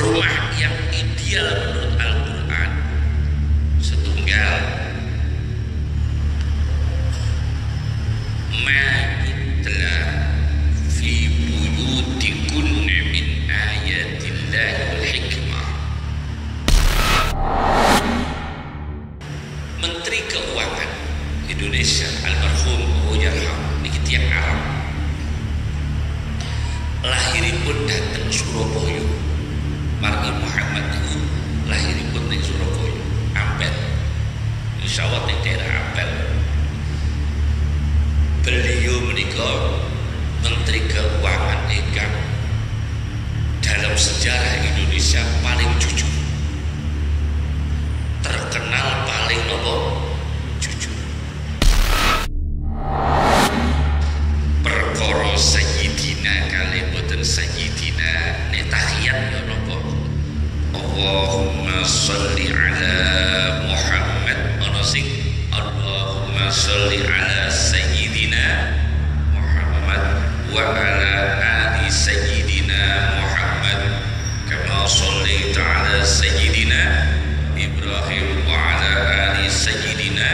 rumah yang ideal menurut Al-Quran setunggal ma yutla fi buyutikunna min ayatillahi wal hikmah. Menteri Keuangan Indonesia almarhum Yarham niki tiyang Arab lahiripun dateng Surabaya. Margi Muhammad itu lahiripun di Surabaya, Ampel, insyaallah di daerah Ampel. Beliau menikah Menteri Keuangan ingkang dalam sejarah Indonesia paling jujur, terkenal paling jujur. Perkara Sayyidina kali boten Sayyidina netahiyat ya nopo. Allahumma sholli ala Muhammad ana sing Allahumma sholli ala Sayyidina Muhammad wa ala ali Sayyidina Muhammad kama shallaita ala Sayyidina Ibrahim wa ala ali Sayyidina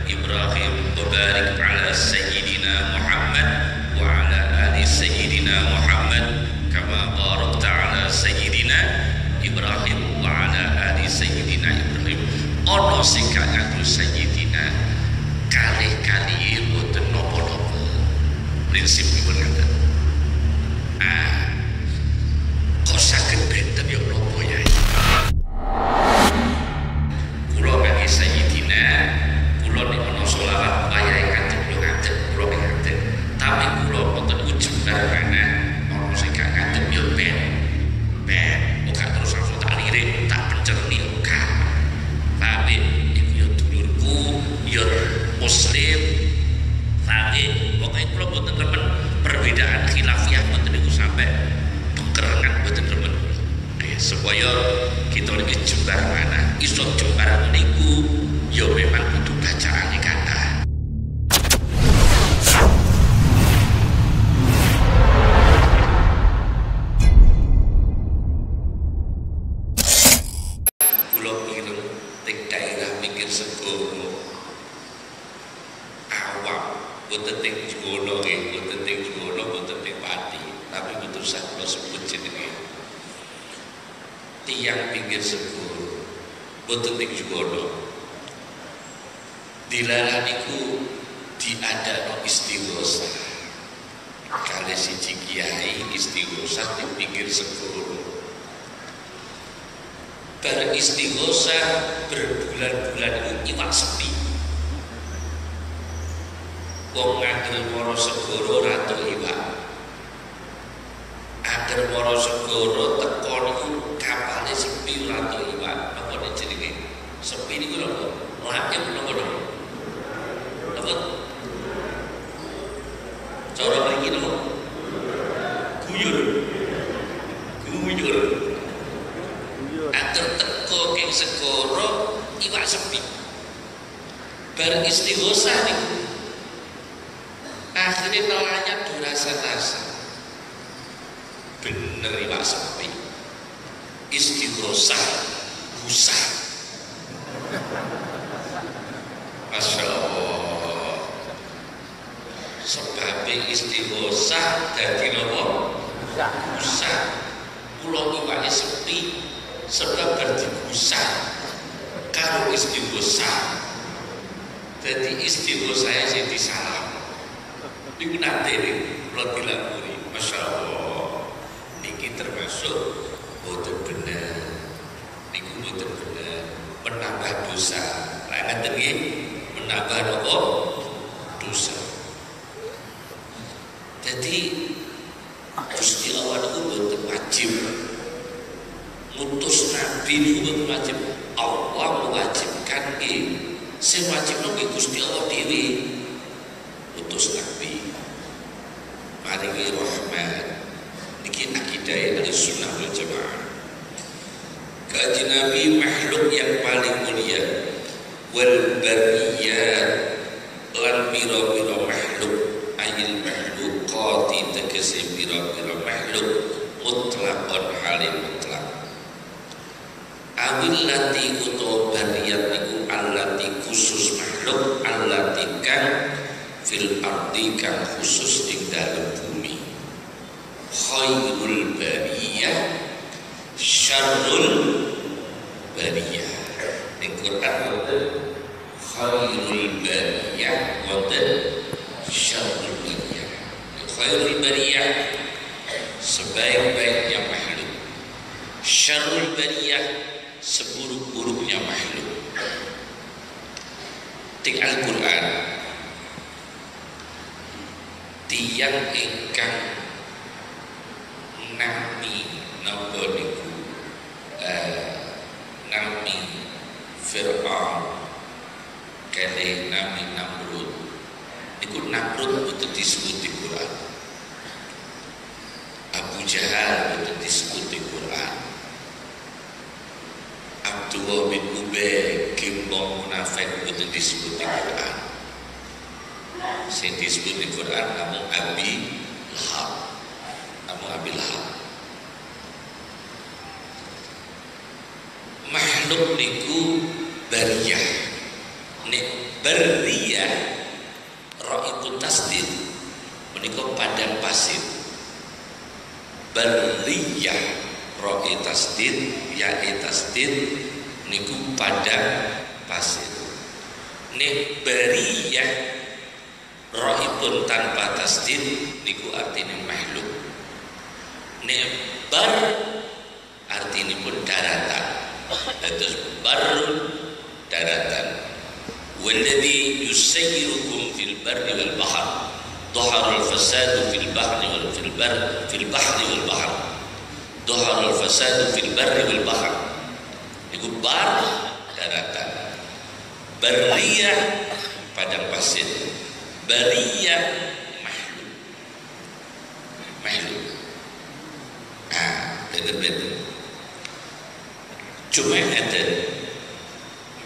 Ibrahim wa barik ala Sayyidina Muhammad wa ala ali Sayyidina Muhammad kama barakta ala Sayyidina Ibrahim wa ala ali Sayyidina Ibrahim. Ono sing gak ngaku Sayyidina kalih-kali boten napa-napa. Prinsipipun ngoten. Kok saged benten ya napa ya? Kula kangge Sayyidina, kula nek ana selawat wayahe kanthi kula ngadeg kula ngadeg. Tapi kula boten ujug barana ono sing gak ngadeg ya ben. Bukan terus langsung tak lirik, tak pencerni bukan. Tapi iku ya dulurku, ya muslim. Tapi pokoknya kalau boten remen perbedaan khilafiyah boten niku sampai pekerengan boten remen. Supaya kita lagi jembar mana, iso jembar niku ya memang kudu bacaane kathah. Tiang pinggir sepur boten ning Juwono dilaraniku diadakno istighosa kali siji kiai istighosa di pinggir sepur beristighosa berbulan-bulan iwak sepi wong ngandel mara segara ratu iwak agar mara segara teko niku kapale sepi ratu iwak apa nek jenenge sepi niku lho lakep napa napa cara mriki lho guyur agar teko keng segara iwak sepi beristighosa niku akhirnya nelayan dirasa-rasa bener iwak sepi istighosa busa. Masya Allah sebabnya istighosa dadi nopo busa pulau iwaknya sepi sebab berdibusa karo istighosa jadi istighosa yang disalah niku nate niku kula dilapuri. Masya Allah niki termasuk boten bener niku boten bener menambah dosa lha ngaten nggih menambah napa dosa. Jadi Gusti Allah niku boten wajib mutus nabi niku boten wajib Allah mewajibkan nggih sing wajib nggih Gusti Allah dhewe utus nabi maringi rahmat niki akidah dari sunnah wal jamaah. Kanjeng Nabi makhluk yang paling mulia wal bariyat lan pira-pira makhluk ayil makhlukati tegese pira-pira makhluk mutlaqan halim mutlaq awillati utawa bariyat niku allati khusus makhluk allati kang fil ardi kang khusus ing dalem bumi khairul bariyah syarrul bariyah ing Quran wonten khairul bariyah wonten syarrul bariyah. Khairul bariyah sebaik-baiknya makhluk, syarrul bariyah seburuk-buruknya makhluk. Di Al-Quran tiyang ingkang nami napa niku nami Fir'aun kene nami Namrud niku Namrud betul disebut di Quran, Abu Jahal betul disebut di Quran, Abdullah bin Ubay gembong munafik betul disebut di Quran. Sing disebut di Quran namun Abi Lahab. Makhluk niku bariyah. Nek bariyah ra itu tasdid menika padang pasir. Bariyah ra tasdid ya tasdid niku padang pasir. Nek bariyah ra'ipun tanpa tasdid niku artine makhluk. Nek bar artine pun daratan. Dados barun daratan. Walladzi yusayyirukum fil barri wal bahr. Dhahara al fasadu fil bahri wal bahr. Dhahara al fasadu fil barri wal bahr. Niku bar daratan. Barriyah padang pasir. Bariyah makhluk. Betul. Cuma ada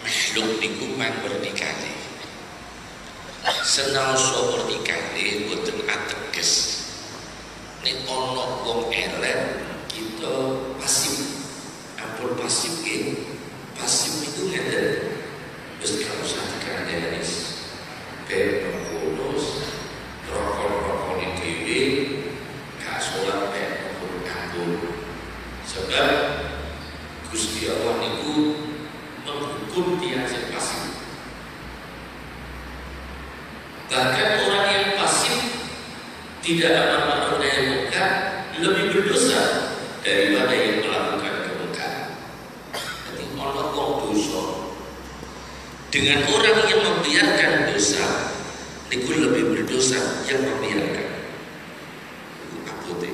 makhluk niku mang bernikah. Senaosa bernikah boten ateges. Nek ana wong elek kita pasif. Ampun pasif nggih. Pasif itu ngeten. Wis kalau sakit denis. Berpulus rokok dewe gak sholat ampun. Sebab Gusti Allah niku menghukum dia yang pasif. Bahkan orang yang pasif tidak akan melakukan yang munkar lebih berdosa daripada yang melakukan kemungkaran. Jadi Allah kok dosa. Dengan orang yang membiarkan dosa, niku lebih berdosa yang membiarkan. Niku apote.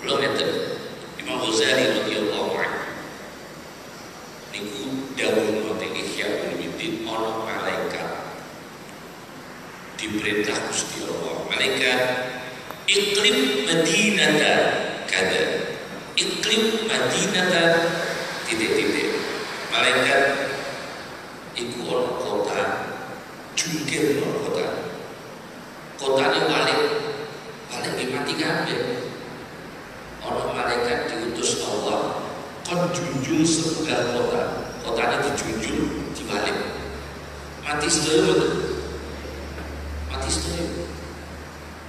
Kalau ngeten, Imam Ghazali radhiyallahu anhu niku dawuh wonten Ihya Ulumuddin ana malaikat diperintah Gusti Allah. Malaikat iklim Madinata kada. Iklim Madinata titik-titik. Malaikat iku ana kota jungkir kota. Kotane balik mati kabeh. Ana malaikat diutus Allah kon junjung sepenggal kota. Kotane dijunjung dibalik. Mati sedaya.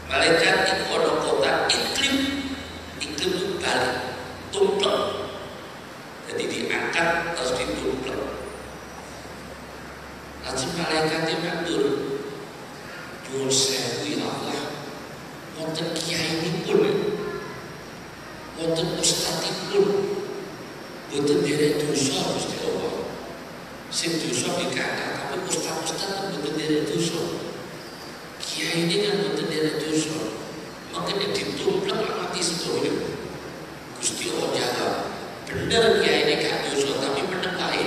Malaikat iku ana kota iklim balik tumplek. Jadi diangkat terus ditumplek. Lajeng malaikatnya matur, nyuwun sewu ya Allah, wonten kiyainipun, wonten ustadzipun, boten derek dosa Gusti Allah. Sing dosa dikata, tapi ustadz boten derek dosa. Kiai ini kan boten derek dosa, makanya ditumplek mati sedoyo. Gusti Allah jawab, bener kiai ini gak dosa, tapi menepai.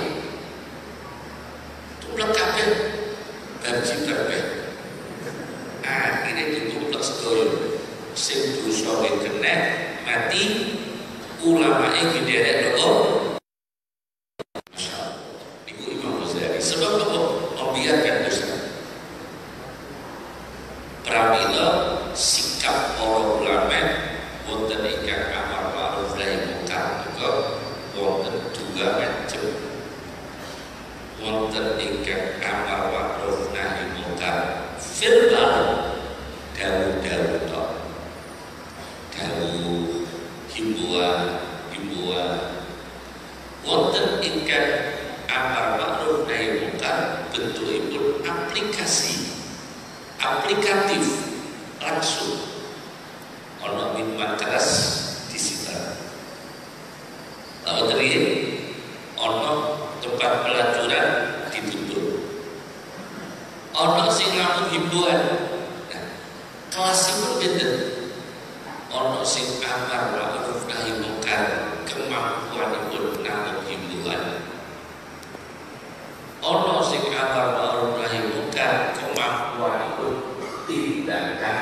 Tumplek kabeh banci kabeh. Akhirnya ditumplek sedoyo. Sing dosa kena mati, ulama iki derek lho. Iku Imam Ghazali. Sebab apa? Membiarkan dosa. Pramila sikap para ulama wonten ingkang amar ma'ruf nahi munkar menika wonten dua wonten ingkang amar ma'ruf nahi munkar verbal dawuh-dawuh tok dawuh himbauan wonten ingkang amar ma'ruf nahi munkar bentukipun aplikatif langsung ana minuman keras disita lalu tadi ana tempat pelacuran ditutup ana sing namung himbauan kelasipun benten ana sing amar ma'ruf nahi munkar kemampuanipun namung himbauan ana sing amar ma'ruf nahi munkar kemampuanipun tindakan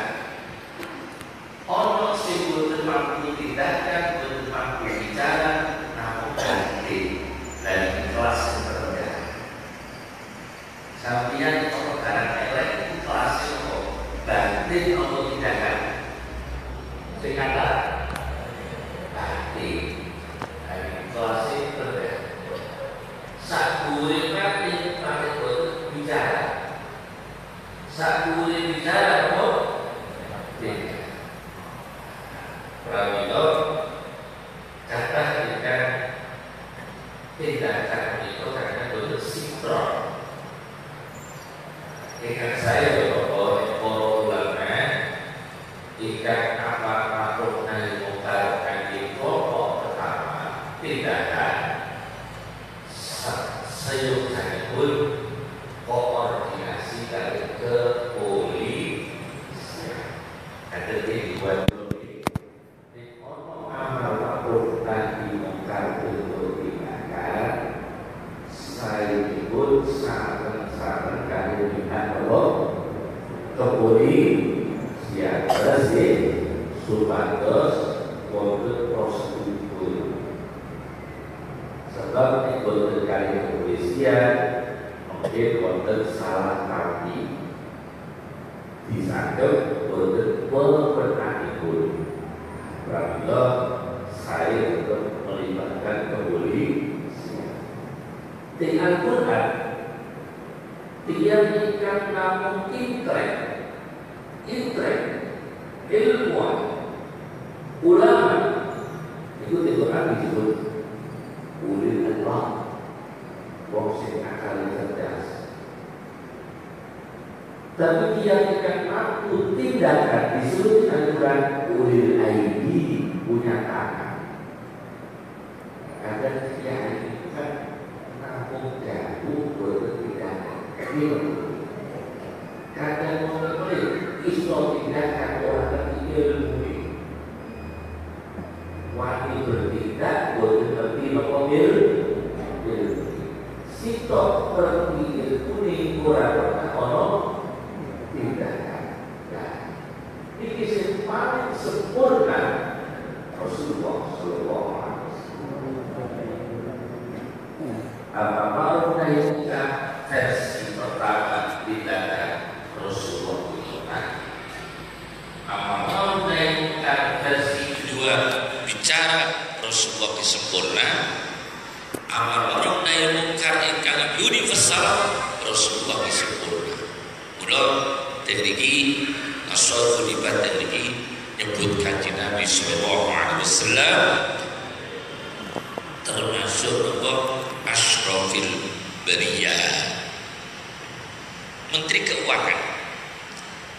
ana sing boten mampu tindakan boten mampu bicara namung ganti dan kelas yang berbeda sampeyan ana barang elek itu kelasnya apa ganti atau tindakan sing kata ganti kelasnya berbeda sakure kate pare boten bicara sakure bicara apa pramila kata tindakan itu karena boten sinkron ikan saya para ulama ikan amar ma'ruf nahi munkar kangge pokok pertama tindakan seyogianipun koordinasi dari kepolisian ada dibuat amar ma'ruf nahi munkar tindakan saya pun saran kali lihat bahwa kepolisian bersih supados wonten prosedur sebab di wonten kali kepolisian mungkin wonten salah arti disangka wonten pemenangipun apabila saya untuk melibatkan kepolisian di Al-Quran dia ingkang namung intrek ilmuwan ulama itu di Quran disebut ulil albab wong sing akal cerdas tapi dia ingkang mampu tindakan disebut Al-Quran ulil aidi punya tangan ada yang namung jatuh bertindakan kadang mengetahui iso tindakan orang ilmu wani bertindak boten ngerti napa ilmu sitok pergi ilmu ning ora pernah ana tindakan iki sing paling sempurna Rasulullah sallallahu alaihi wasallam apa nahi munkar versi pertama tindakan Rasulullah itu amar nahi munkar versi kedua bicara Rasulullah sempurna amar ma'ruf nahi munkar ingkang universal Rasulullah sempurna mula teniki asal libat teniki nyebut kanjeng Nabi sallallahu alaihi wasallam termasuk apa asyrafil bariyah Menteri Keuangan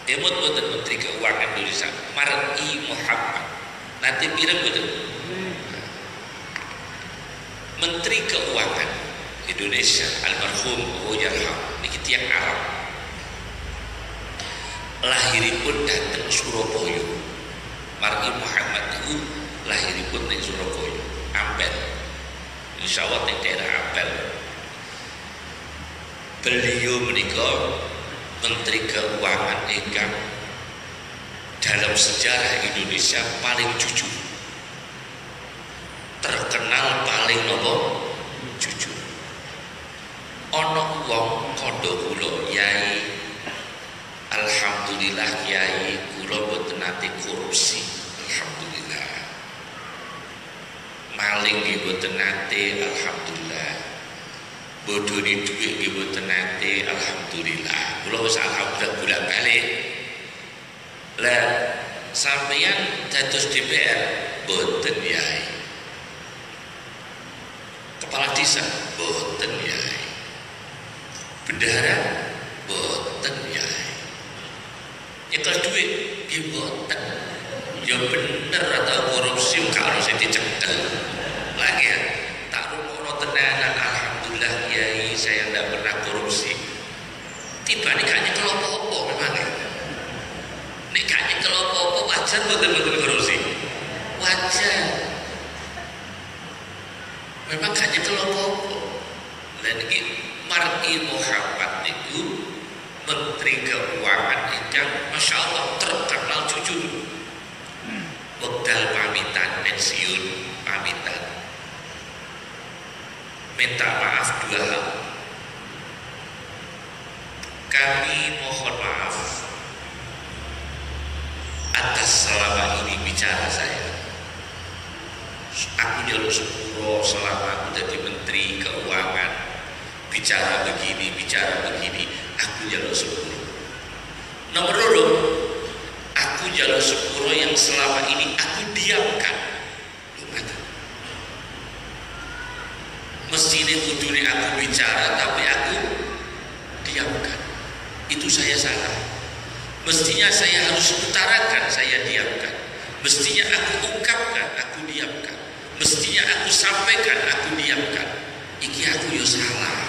demot boten Menteri Keuangan Indonesia Mar'i Muhammad nanti pirang boten Menteri Keuangan Indonesia almarhum Yarham niki tiyang Arab lahiripun dateng Surabaya Mar'i Muhammad itu lahiripun ning Surabaya Ampel insyaallah di daerah Ampel beliau menikah Menteri Keuangan ingkang dalam sejarah Indonesia paling jujur terkenal paling nopo jujur ana wong kandha kula yai alhamdulillah yai kula boten nate korupsi alhamdulillah maling nggih boten nate alhamdulillah bodoni duit nggih mboten nate, alhamdulillah. Kula wis alhamdulillah bolak-balik. Lah sampeyan dados DPR boten yai. Kepala desa boten yai. Bendahara boten yai. Nyekel duit nggih boten. Ya bener atau korupsi kalau saya dicekel. Lagi ya, tak rumono tenanan, alhamdulillah yai saya tidak pernah korupsi. Tiba nikahnya kelompok memang ya. Nikahnya kelompok wajar betul-betul korupsi. Wajar. Memang hanya kelompok. Dan ini Mar'i Muhammad itu Menteri Keuangan yang Masya Allah terkenal jujur. Wekdal pamitan pensiun, pamitan minta maaf 2 hal. Kami mohon maaf atas selama ini bicara saya. Aku jalur sepuro selama aku jadi Menteri Keuangan, bicara begini, aku jalur sepuro. Nomor 2, aku jalur sepuro yang selama ini aku diamkan. Mestinya kudune aku bicara tapi aku diamkan. Itu saya salah. Mestinya saya harus utarakan, saya diamkan. Mestinya aku ungkapkan, aku diamkan. Mestinya aku sampaikan, aku diamkan. Iki aku yo salah.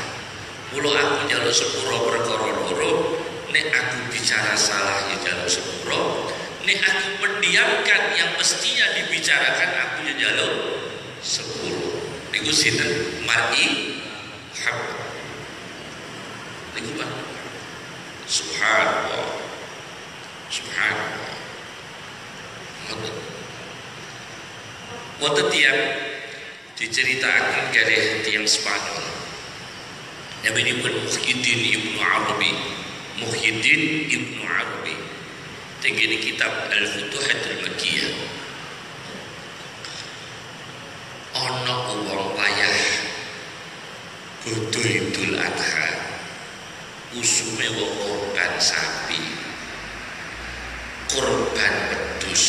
Mula aku jalur sepuro perkara loro. Nek aku bicara salah ya jalur sepuro. Nek aku mendiamkan yang mestinya dibicarakan, aku ya jalur sepuro. Niku sinten Mar'i Muhammad. Niku Pak. Subhanallah. Subhanallah. Wonten tiyang diceritakan kali tiyang Spanyol. Naminipun Muhyiddin Ibnu Arabi. Muhyiddin Ibnu Arabi. Tengene kitab Al-Futuhatul Makkiyah. Ana wong payah bodho Idul Adha. Usume wong korban sapi, korban wedhus,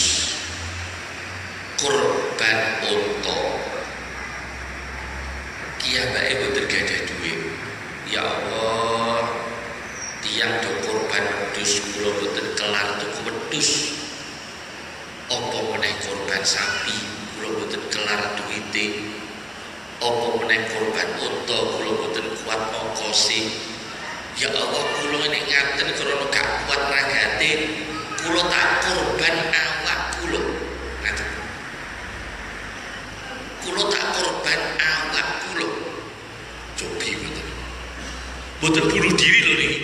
korban unta. Kiyambake boten gadah duit. Ya Allah, tiyang do korban wedhus kula boten kelar tuku wedhus. Apa meneh korban sapi kula boten kelar duwite. Apa meneh korban unta kula boten kuat ongkose. Ya Allah, kula nek ngaten krana gak kuat ragate, kula tak korban awak kula. Ngaten. Kula tak korban awak kula. Cobi boten. Boten bunuh diri lho niki.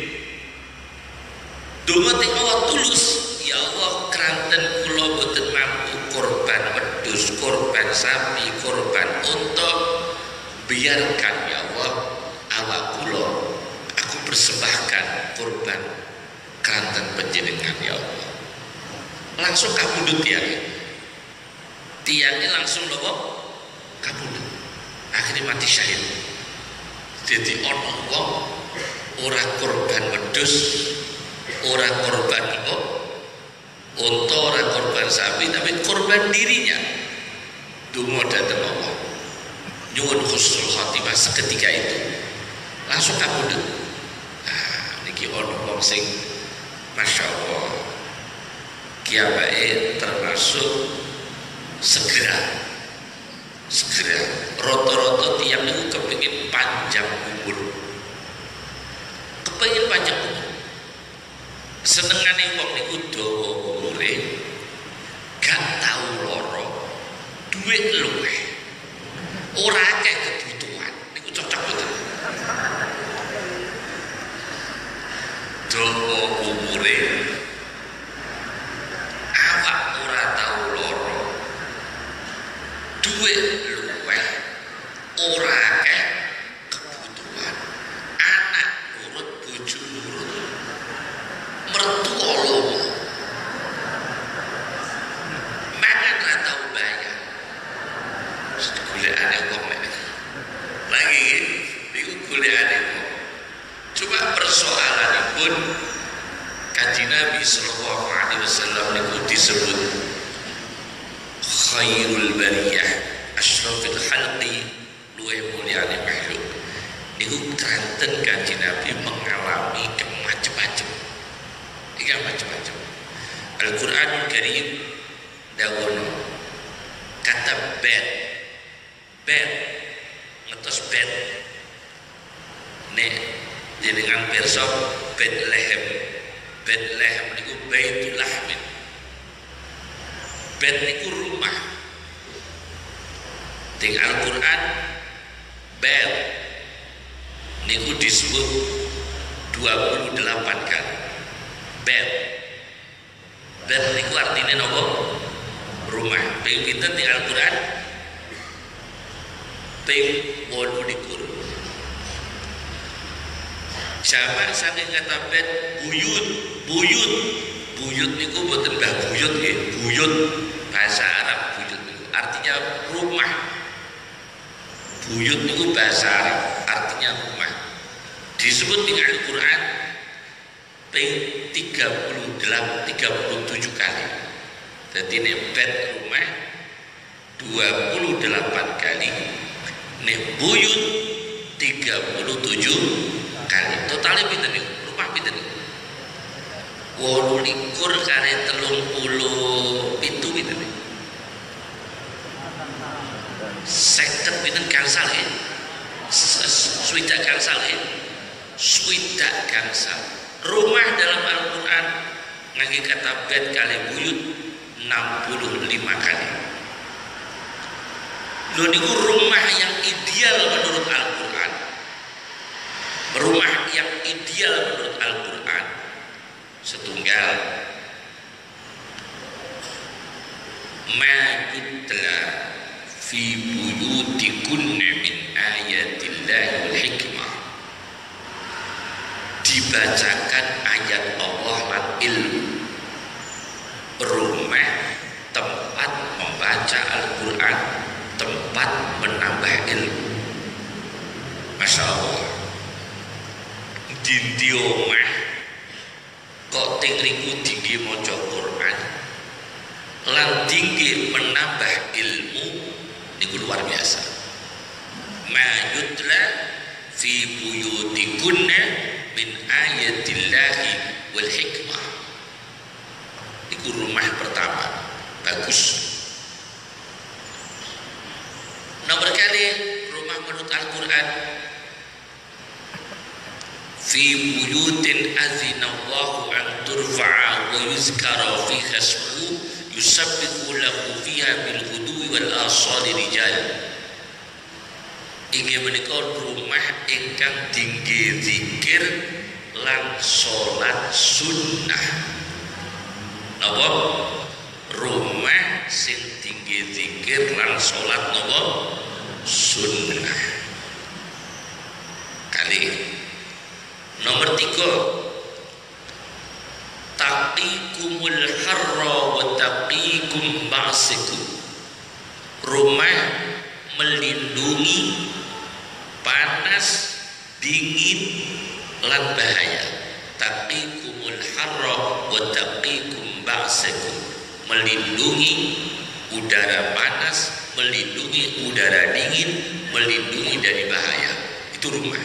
Donga teng Allah tulus. Ya Allah, kranten kula boten mampu korban wedhus, korban sapi, korban unta. Biarkan ya Allah awak kula aku persembahkan korban kranten panjenengan ya Allah. Langsung kabudut tiangnya langsung lobo kabudut. Akhirnya mati syahid. Jadi ono wong ora korban wedhus, ora korban unta, ora korban sapi, tapi korban dirinya. Donga dhateng Allah. Nyuwun husnul khotimah seketika itu langsung kabudut. Nah niki ono wong sing Masya Allah kiamake termasuk segera roto-roto tiang itu kepingin panjang umur, kepingin panjang umur. Senengane wong niku dawa umure, gak tau loro, duit luweh, ora akeh kebutuhan. Niku cocok betul. Dawa umure, awak ora tau loro, duit luweh, ora akeh kebutuhan. Anak nurut, bojo nurut, mertua lomo, mangan ra tau bayar. Golekane wong lagi niku kuliahane kok. Cuma persoalanipun Kanjeng Nabi sallallahu alaihi wasallam niku disebut khairul bariyah, asyrafil khalqi, luwih mulyane makhluk. Niku kanten Kanjeng Nabi mengalami macam-macam. Iki macam-macam. Al-Qur'anul Karim dawono kata bed ngetos bed nek jenengan pirsa Bethlehem niku Baitul Lahmin. Bed niku rumah. Ting Al-Qur'an bed niku disebut 28 kali. Bed niku artinya nopo? Rumah. Ping pinten di Al-Qur'an? Ping 28. Sama saking kata bed buyut niku mboten mbah buyut nggih. Buyut bahasa Arab buyut niku artinya rumah. Buyut niku bahasa Arab artinya rumah. Disebut di Al-Qur'an ping 37 kali. Jadi ini bed rumah 28 kali, ini buyut 37 kali. Totalnya pinten niku? Rumah pinten niku? 28 kali 30 pinten niku? 50 pinten gangsal ya? Swidak gangsal ya? Swidak gangsal. Rumah dalam Al-Quran ngangge kata bed kali buyut 65 kali. Lho niku rumah yang ideal menurut Al-Quran. Rumah yang ideal menurut Al-Quran setunggal ma yutla fi buyutikunna min ayatillahi wal hikmah, dibacakan ayat Allah lan ilmu. Rumah tempat membaca Al-Quran, tempat menambah ilmu. Masya Allah. Dindi omah kok tingriku tinggi maca Quran lan tinggi menambah ilmu niku luar biasa. Ma yutla fi buyutikunna min ayatillahi wal hikmah. Iku rumah pertama bagus. Nomor kali rumah menurut Al-Quran fi buyutin azinallahu an turfa'a wa yuzkara fiha ismuhu yusabbihu lahu fiha bil ghudwi wal asali rijal. Inggih menika rumah ingkang tinggi zikir lan salat sunnah. Napa? Rumah sing tinggi zikir lan salat napa? Sunnah. Kali nomor 3, taqikumul harra wa taqikum ba'sikum. Rumah melindungi panas, dingin lan bahaya. Taqikumul harra wa taqikum ba'sikum. Melindungi udara panas, melindungi udara dingin, melindungi dari bahaya. Itu rumah.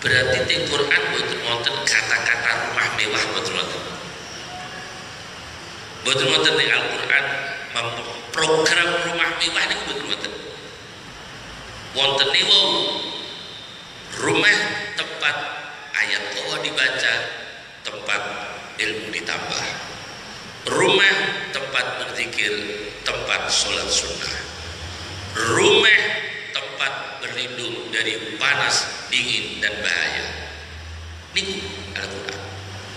Berarti di Quran boten wonten kata-kata rumah mewah, boten wonten. Boten wonten di Al-Quran program rumah mewah niku boten wonten. Wonten niku rumah tempat ayat Allah dibaca, tempat ilmu ditambah. Rumah tempat berzikir, tempat sholat sunnah. Rumah tempat berlindung dari panas, dingin dan bahaya. Niku Al-Quran.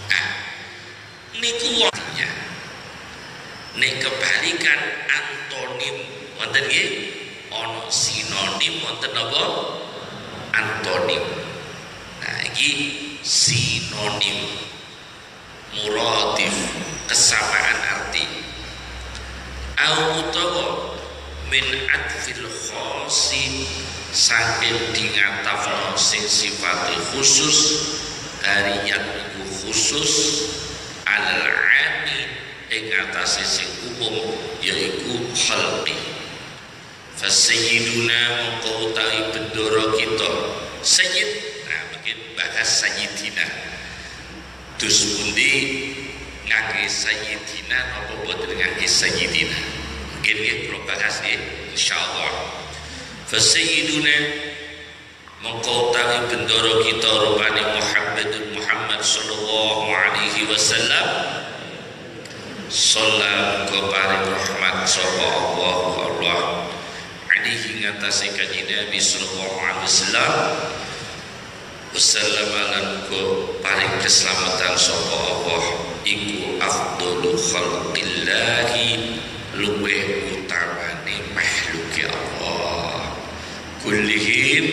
Nah, niku waktunya. Nek kebalikan antonim wonten nggih, ana sinonim wonten apa? Antonim. Nah, iki sinonim, muradif, kesamaan arti. Utawa min atfil khosi saking dingatafno sing sifate khusus harian iku khusus alal ami ing atase sing umum yaiku khalqi. Fasayyiduna mongko utawi bendoro kita sayyid. Nah mungkin bahas sayyidina dus pundi ngangge sayyidina apa boten ngangge sayyidina mungkin nggih kula bahas insyaallah. Fasayyiduna mongko utawi bendoro kita rupane Muhammad sallallahu alaihi wasallam sallallahu paring rahmat sapa Allah alaihi ngatasi kanjeng Nabi sallallahu alaihi wasallam lan ko paring keselamatan sapa Allah iku afdhalu khalqillahi luweh utamane makhluk Allah kullihim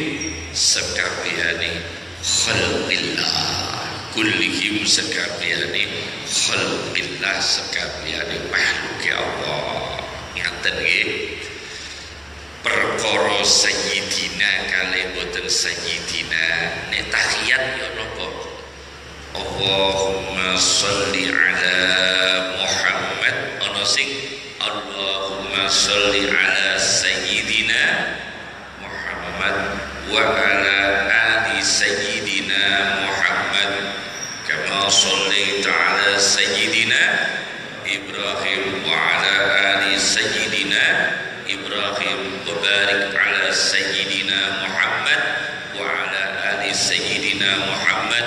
sakabehane khalqillah kullihim sakabehane khalqillah sakabehane makhluk Allah. Ngaten nggih perkara sayyidina kalih boten sayyidina nek tahiyat ya napa Allahumma sholli ala Muhammad ana sing Allahumma sholli ala sayyidina Muhammad wa ala ali sayyidina Muhammad kama shallaita ala sayyidina Ibrahim wa ala ali sayyidina Ibrahim wa barik ala sayyidina Muhammad wa ala ali sayyidina Muhammad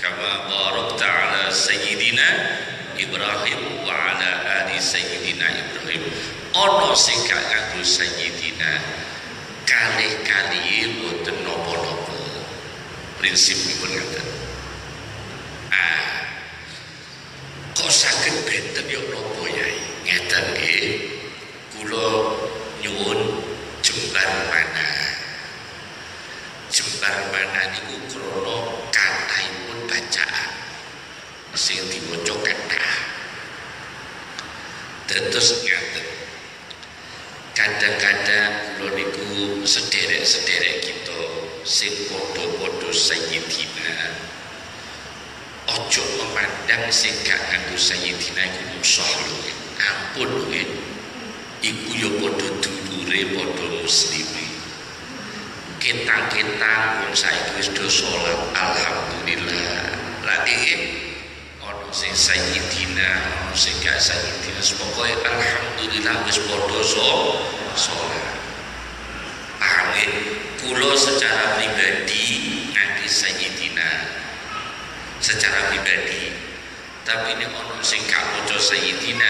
kama barakta ala sayyidina Ibrahim wa ala ali sayyidina Ibrahim. Ana sing gak nganggo sayyidina kalih-kalih boten napa-napa. Prinsipipun ngoten. Kok saged benten ya napa yai? Ngeten nggih. Kula nyuwun jembar mana niku krana kathahipun bacaan sing diwaca kathah. Dados ngaten. Kadang-kadang kula niku sederek-sederek kita sing padha-padha sayyidina ojo memandang sing gak nganggo sayyidina iku musuh lho. Ampun lho. Iku ya padha dulure padha muslime. Ketang-ketang wong saiki wis do salat alhamdulillah. Lah ana sing sayyidina, ana sing gak sayyidina, pokoke alhamdulillah wis padha salat. Paham nggih? Kula secara pribadi ngangge sayyidina. Secara pribadi. Tapi ini ono sing gak maca sayyidina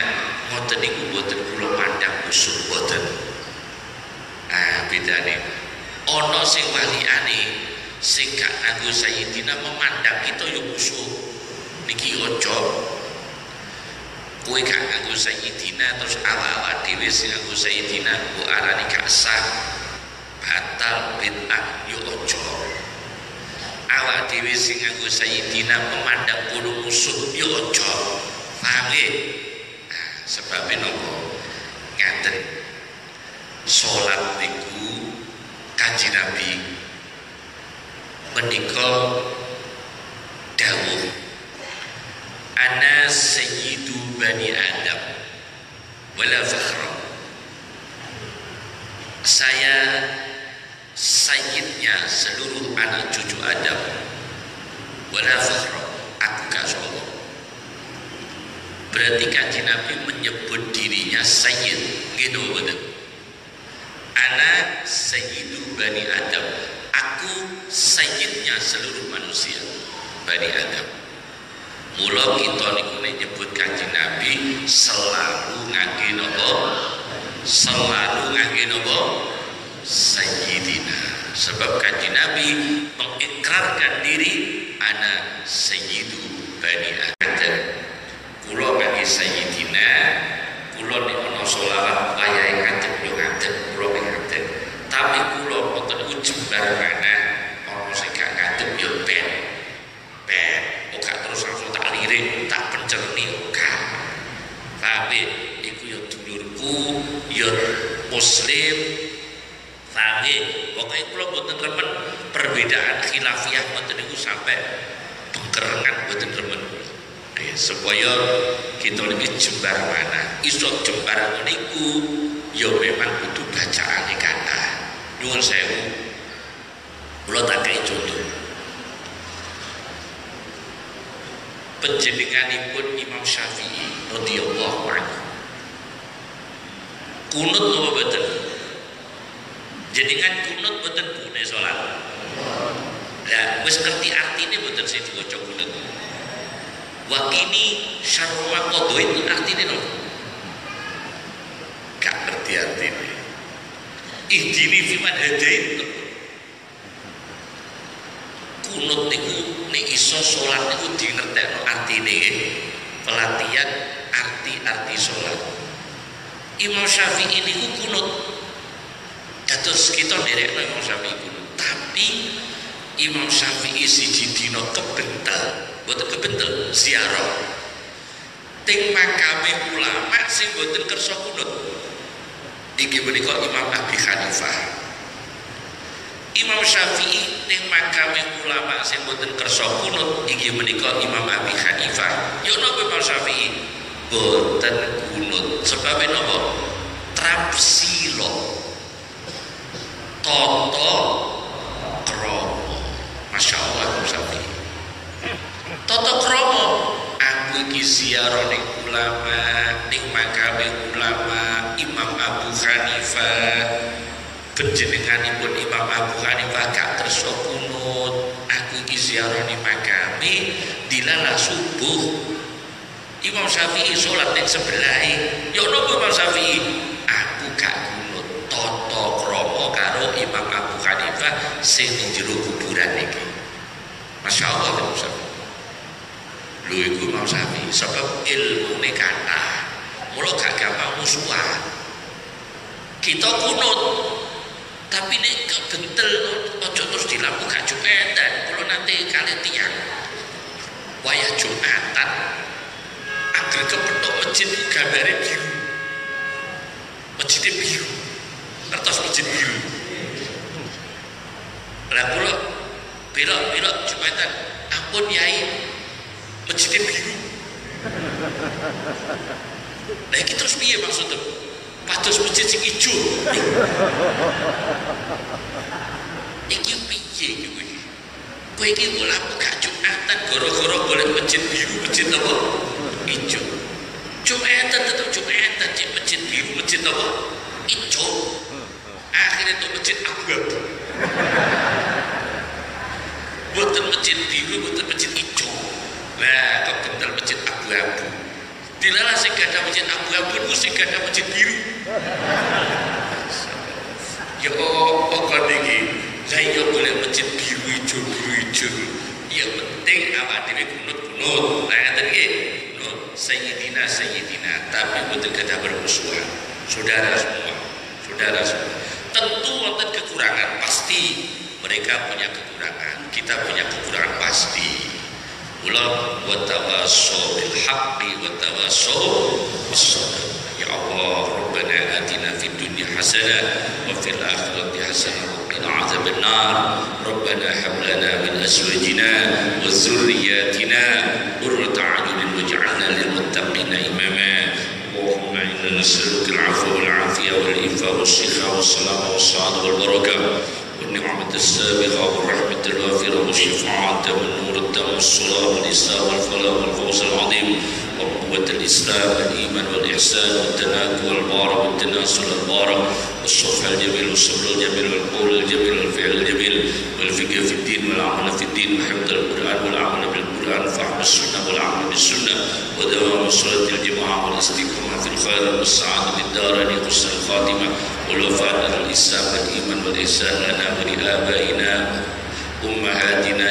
ngoten niku mboten kula pandang musuh mboten. Bedane ono sing waliane sing gak nganggo sayyidina memandang kita yo musuh. Niki ojo. Kowe gak nganggo sayyidina terus ala-ala dhewe sing nganggo sayyidina mbok arani gak sah. Batal bid'ah yo ojo. Awak dhewe sing nganggo sayyidina memandang kulo musuh ya aja. Paham nggih? Sebab napa? Ngaten. Salat niku Kanjeng Nabi menika dawuh ana sayyidu bani Adam wala fakhra. Saya sayyidnya seluruh anak cucu Adam wala fakhra, aku gak sombong. Berarti Kanjeng Nabi menyebut dirinya sayyid gitu betul. Ana sayyidu bani Adam, aku sayyidnya seluruh manusia bani Adam. Mula kita niku nyebut Kanjeng Nabi selalu ngangge napa? Selalu ngangge napa? Sayyidina. Sebab Kanjeng Nabi mengikrarkan diri ana sayyidu bani Adam. Kula ngangge sayyidina, kula nek ana selawat wayahe Kanjeng yo ngadeg, kula ngadeg. Tapi kula mboten ujug barana ana sing gak ngadeg yo ben. Ora terus langsung tak lirik, tak pencerni ora. Tapi iku yo dulurku, yo muslim Paham nggih? Pokoke kula mboten remen perbedaan khilafiyah mboten niku sampai bengkerengan mboten remen. Supaya kita niki jembar mana iso jembar niku ya memang kudu bacaane kathah. Nuwun sewu. Kula tak kei contoh. Panjenenganipun Imam Syafi'i radhiyallahu anhu. Kunut napa mboten? Jenengan kunut mboten bune salat. Lah wis ngerti artine mboten sing diwaca kunut. Wa kini syarru ma qadha itu artine napa? Gak ngerti artine. Ihdini fi man hadait. Kunut niku nek iso salat niku dingertekno artine nggih. Pelatihan arti-arti salat. Imam Syafi'i niku kunut. Dados kita nderekno Imam Syafi'i kunut. Tapi Imam Syafi'i siji dina kebentel, mboten kebentel ziarah. Ting makame ulama sing mboten kersa kunut. Iki menika Imam Abi Hanifah. Imam Syafi'i ning makame ulama sing mboten kersa kunut iki menika Imam Abi Hanifah. Yo napa Imam Syafi'i boten kunut sebab napa? Trapsilo tata krama. Masya Allah Imam Syafi'i. Tata krama aku iki ziarah ning ulama ning makame ulama Imam Abu Hanifah. Panjenenganipun Imam Abu Hanifah gak kersa kunut. Aku iki ziarah ning makame dilala subuh. Imam Syafi'i sholat ning sebelahe. Ya napa Imam Syafi'i? Aku gak kunut tata krama karo Imam Abu Hanifah sing ning jero kuburan iki. Masya Allah Imam Syafi'i. Lho iku Imam Syafi'i sebab ilmune kathah. Mula gak gampang musuhan. Kita kunut tapi nek kebentel aja terus dilaku gak Jumatan. Kula nanti kali tiyang wayah Jumatan agar kepethuk masjid gambare biru. Masjidnya biru. Kertas masjid biru. Lah kula belok Jumatan, ampun Yai, masjidnya biru. Lah iki terus piye maksudnya? Pados masjid sing ijo. Iki piye iki kowe? Kowe iki kula gak Jumatan gara-gara golek masjid biru, masjid apa? Ijo. Jumatan tetep Jumatan, cek masjid biru, masjid apa? Ijo. Akhirnya itu masjid abu-abu. Boten masjid biru, boten masjid ijo. Lah, kok bentar masjid abu-abu. Dilalah sing gadah masjid abu-abu, sing gadah masjid biru. Ya kok niki, saya boleh masjid biru ijo. Ya penting awak dhewe kunut-kunut. Lah ngaten nggih. Kunut sayyidina, tapi boten gadah bermusuhan. Saudara semua. Tentu wonten kekurangan, pasti mereka punya kekurangan. Kita punya kekurangan pasti. Ulah wa tawassaw bil haqqi wa tawassaw bis sabr. Ya Allah, Rabbana atina fid dunya hasanah wa fil akhirati hasanah wa qina adzaban nar. Rabbana hab lana min azwajina wa dhurriyyatina qurrata a'yunin waj'alna lil muttaqina imama. Allahumma inna nas'aluka al-'afwa wal 'afiyah wal ifa was shikha was salama was sa'adah wal barakah. والنعمة السابقة والرحمة الوافرة والشفاعة والنور التام والصلاة والإسلام والفلاح والفوز العظيم وقوة الإسلام والإيمان والإحسان والتناكل والبارة والتناسل البارة والصفح الجميل والصبر الجميل والقول الجميل والفعل الجميل والفقه في الدين والعمل في الدين وحفظ القرآن والعمل بالقرآن فهم السنة والعمل بالسنة ودوام صلاة الجماعة والاستقامة في الخير والسعادة بالدارين حسن الخاتمة والوفاة على الإسلام والإيمان والإحسان لنا ولآبائنا أمهاتنا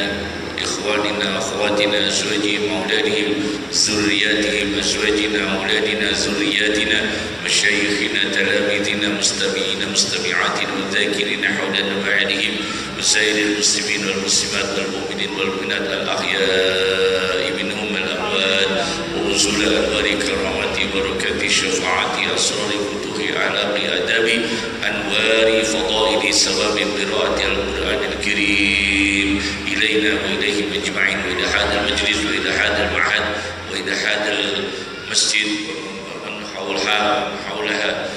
إخواننا أخواتنا أزواجهم أولادهم ذرياتهم أزواجنا أولادنا ذرياتنا مشايخنا تلاميذنا مستمعين مستمعاتنا والذاكرين حولنا وبعدهم وسائر المسلمين والمسلمات والمؤمنين والمؤمنات الأحياء منهم الأموات ووصول أنوار كرامة بركة شفاعة أسرار كتب أعلاق آداب أنوار فضائل ثواب قراءة القرآن الكريم إلينا وإليهم أجمعين وإلى هذا المجلس وإلى هذا المعهد وإلى هذا المسجد ومن حولها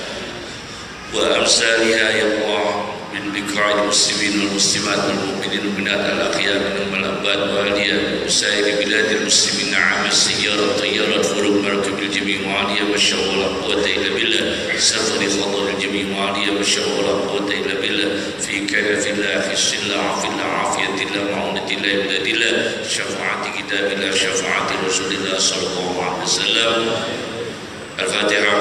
وأمثالها يا الله من بقاع المسلمين والمسلمات والمؤمنين والمؤمنات الأخيار منهم الأباد وأهلها وسائر بلاد المسلمين نعم السيارة طيارة فروق مركب الجميع وعليا والشر ولا قوة إلا بالله سفر فضل الجميع وعليا والشر ولا قوة إلا بالله في كنف الله خش الله عف الله عافية الله معونة الله إمداد الله شفاعة كتاب الله شفاعة رسول الله صلى الله عليه وسلم. الفاتحة.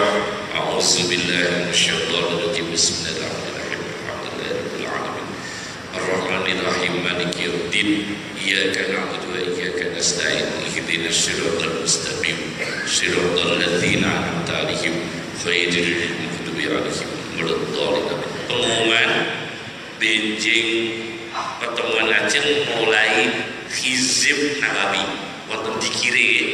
أعوذ بالله من الشيطان الرجيم بسم الله الرحمن الرحيم الحمد لله رب العالمين الرحمن الرحيم مالك يوم الدين إياك نعبد وإياك نستعين اهدنا الصراط المستقيم صراط الذين أنعمت عليهم غير المغضوب عليهم ولا الضالين. Pengumuman benjing pertemuan Aceh mulai hizib Nawawi wonten dikirim